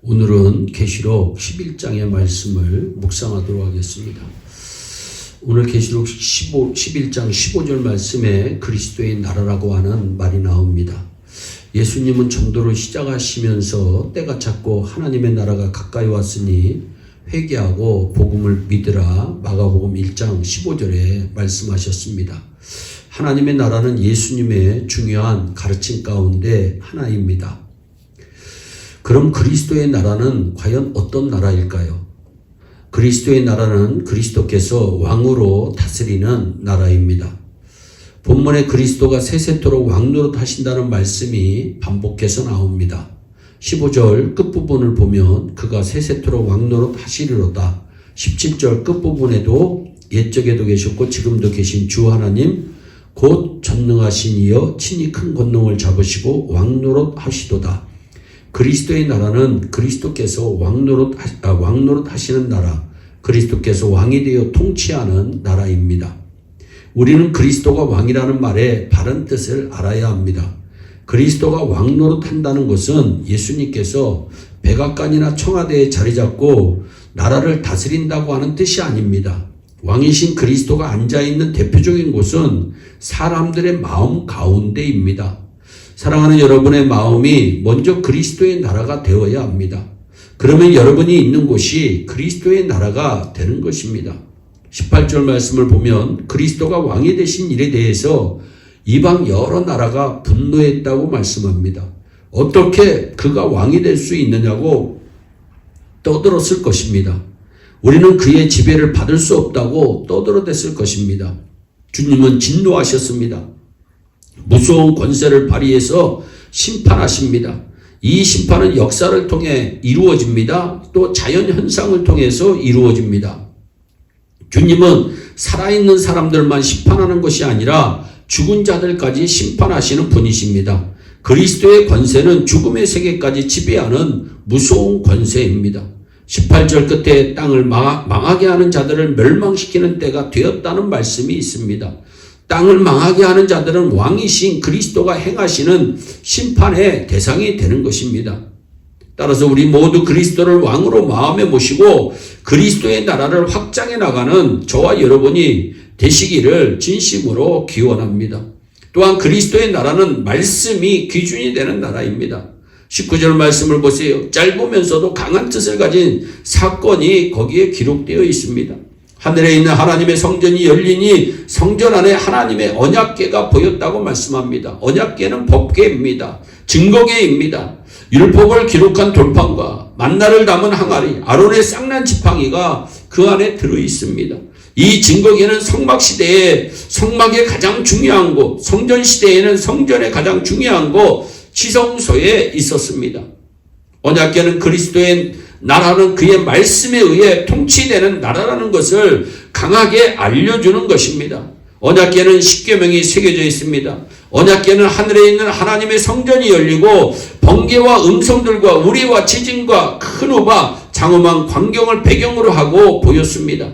오늘은 계시록 11장의 말씀을 묵상하도록 하겠습니다. 오늘 계시록 11장 15절 말씀에 그리스도의 나라라고 하는 말이 나옵니다. 예수님은 전도를 시작하시면서 때가 찼고 하나님의 나라가 가까이 왔으니 회개하고 복음을 믿으라 마가복음 1장 15절에 말씀하셨습니다. 하나님의 나라는 예수님의 중요한 가르침 가운데 하나입니다. 그럼 그리스도의 나라는 과연 어떤 나라일까요? 그리스도의 나라는 그리스도께서 왕으로 다스리는 나라입니다. 본문에 그리스도가 세세토록 왕노릇 하신다는 말씀이 반복해서 나옵니다. 15절 끝부분을 보면 그가 세세토록 왕노릇 하시리로다. 17절 끝부분에도 옛적에도 계셨고 지금도 계신 주 하나님 곧 전능하신 이여 친히 큰 권능을 잡으시고 왕노릇 하시도다. 그리스도의 나라는 그리스도께서 왕노릇 하시는 나라, 그리스도께서 왕이 되어 통치하는 나라입니다. 우리는 그리스도가 왕이라는 말의 바른 뜻을 알아야 합니다. 그리스도가 왕노릇 한다는 것은 예수님께서 백악관이나 청와대에 자리 잡고 나라를 다스린다고 하는 뜻이 아닙니다. 왕이신 그리스도가 앉아있는 대표적인 곳은 사람들의 마음 가운데입니다. 사랑하는 여러분의 마음이 먼저 그리스도의 나라가 되어야 합니다. 그러면 여러분이 있는 곳이 그리스도의 나라가 되는 것입니다. 18절 말씀을 보면 그리스도가 왕이 되신 일에 대해서 이방 여러 나라가 분노했다고 말씀합니다. 어떻게 그가 왕이 될 수 있느냐고 떠들었을 것입니다. 우리는 그의 지배를 받을 수 없다고 떠들어댔을 것입니다. 주님은 진노하셨습니다. 무서운 권세를 발휘해서 심판하십니다. 이 심판은 역사를 통해 이루어집니다. 또 자연현상을 통해서 이루어집니다. 주님은 살아있는 사람들만 심판하는 것이 아니라 죽은 자들까지 심판하시는 분이십니다. 그리스도의 권세는 죽음의 세계까지 지배하는 무서운 권세입니다. 18절 끝에 땅을 망하게 하는 자들을 멸망시키는 때가 되었다는 말씀이 있습니다. 땅을 망하게 하는 자들은 왕이신 그리스도가 행하시는 심판의 대상이 되는 것입니다. 따라서 우리 모두 그리스도를 왕으로 마음에 모시고 그리스도의 나라를 확장해 나가는 저와 여러분이 되시기를 진심으로 기원합니다. 또한 그리스도의 나라는 말씀이 기준이 되는 나라입니다. 19절 말씀을 보세요. 짧으면서도 강한 뜻을 가진 사건이 거기에 기록되어 있습니다. 하늘에 있는 하나님의 성전이 열리니 성전 안에 하나님의 언약궤가 보였다고 말씀합니다. 언약궤는 법궤입니다. 증거궤입니다. 율법을 기록한 돌판과 만나를 담은 항아리, 아론의 쌍난 지팡이가 그 안에 들어있습니다. 이 증거궤는 성막시대에 성막의 가장 중요한 곳, 성전시대에는 성전의 가장 중요한 곳, 지성소에 있었습니다. 언약궤는 그리스도의 나라는 그의 말씀에 의해 통치되는 나라라는 것을 강하게 알려주는 것입니다. 언약궤는 십계명이 새겨져 있습니다. 언약궤는 하늘에 있는 하나님의 성전이 열리고 번개와 음성들과 우리와 지진과 큰 우박, 장엄한 광경을 배경으로 하고 보였습니다.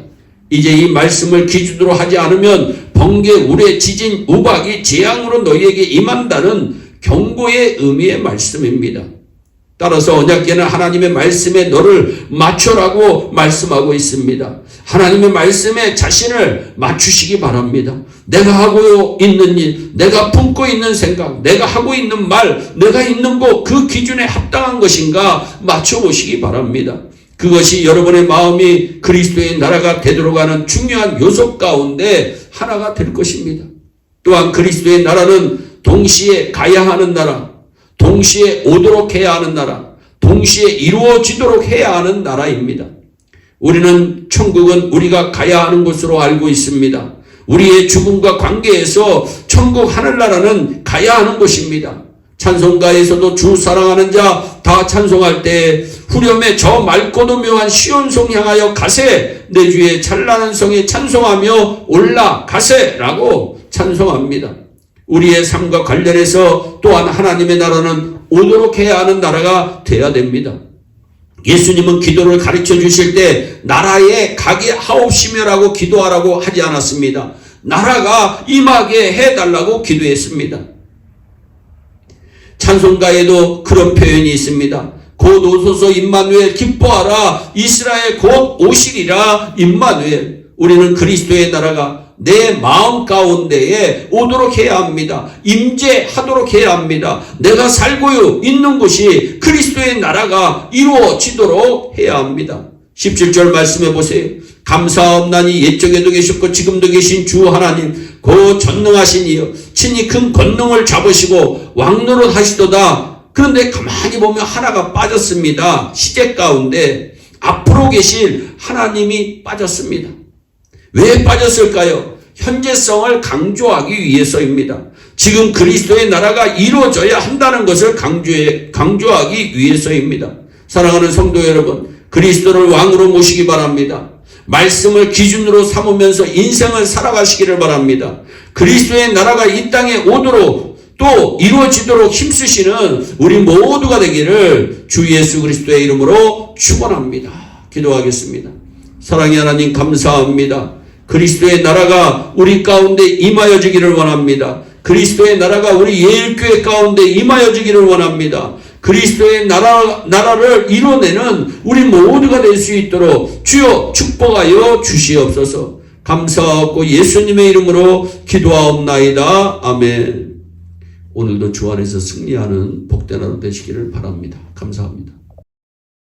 이제 이 말씀을 기준으로 하지 않으면 번개, 우레, 지진, 우박이 재앙으로 너희에게 임한다는 경고의 의미의 말씀입니다. 따라서 언약궤는 하나님의 말씀에 너를 맞춰라고 말씀하고 있습니다. 하나님의 말씀에 자신을 맞추시기 바랍니다. 내가 하고 있는 일, 내가 품고 있는 생각, 내가 하고 있는 말, 내가 있는 곳, 그 기준에 합당한 것인가 맞춰보시기 바랍니다. 그것이 여러분의 마음이 그리스도의 나라가 되도록 하는 중요한 요소 가운데 하나가 될 것입니다. 또한 그리스도의 나라는 동시에 가야 하는 나라, 동시에 오도록 해야 하는 나라, 동시에 이루어지도록 해야 하는 나라입니다. 우리는 천국은 우리가 가야 하는 곳으로 알고 있습니다. 우리의 죽음과 관계에서 천국 하늘나라는 가야 하는 곳입니다. 찬송가에서도 주 사랑하는 자 다 찬송할 때 후렴에 저 맑고도 묘한 시온성 향하여 가세, 내 주의 찬란한 성에 찬송하며 올라가세라고 찬송합니다. 우리의 삶과 관련해서 또한 하나님의 나라는 오도록 해야 하는 나라가 되어야 됩니다. 예수님은 기도를 가르쳐 주실 때 나라에 가게 하옵시며라고 기도하라고 하지 않았습니다. 나라가 임하게 해달라고 기도했습니다. 찬송가에도 그런 표현이 있습니다. 곧 오소서 임마누엘, 기뻐하라 이스라엘 곧 오시리라 임마누엘. 우리는 그리스도의 나라가 내 마음 가운데에 오도록 해야 합니다. 임재하도록 해야 합니다. 내가 살고 있는 곳이 그리스도의 나라가 이루어지도록 해야 합니다. 17절 말씀해 보세요. 감사옵나니 옛적에도 계셨고 지금도 계신 주 하나님 곧 전능하신 이여 친히 큰 권능을 잡으시고 왕노릇 하시도다. 그런데 가만히 보면 하나가 빠졌습니다. 시제 가운데 앞으로 계실 하나님이 빠졌습니다. 왜 빠졌을까요? 현재성을 강조하기 위해서입니다. 지금 그리스도의 나라가 이루어져야 한다는 것을 강조하기 위해서입니다. 사랑하는 성도 여러분, 그리스도를 왕으로 모시기 바랍니다. 말씀을 기준으로 삼으면서 인생을 살아가시기를 바랍니다. 그리스도의 나라가 이 땅에 오도록 또 이루어지도록 힘쓰시는 우리 모두가 되기를 주 예수 그리스도의 이름으로 축원합니다. 기도하겠습니다. 사랑의 하나님 감사합니다. 그리스도의 나라가 우리 가운데 임하여지기를 원합니다. 그리스도의 나라가 우리 예일교회 가운데 임하여지기를 원합니다. 그리스도의 나라를 이뤄내는 우리 모두가 될 수 있도록 주여 축복하여 주시옵소서. 감사하고 예수님의 이름으로 기도하옵나이다. 아멘. 오늘도 주 안에서 승리하는 복된 하루 되시기를 바랍니다. 감사합니다.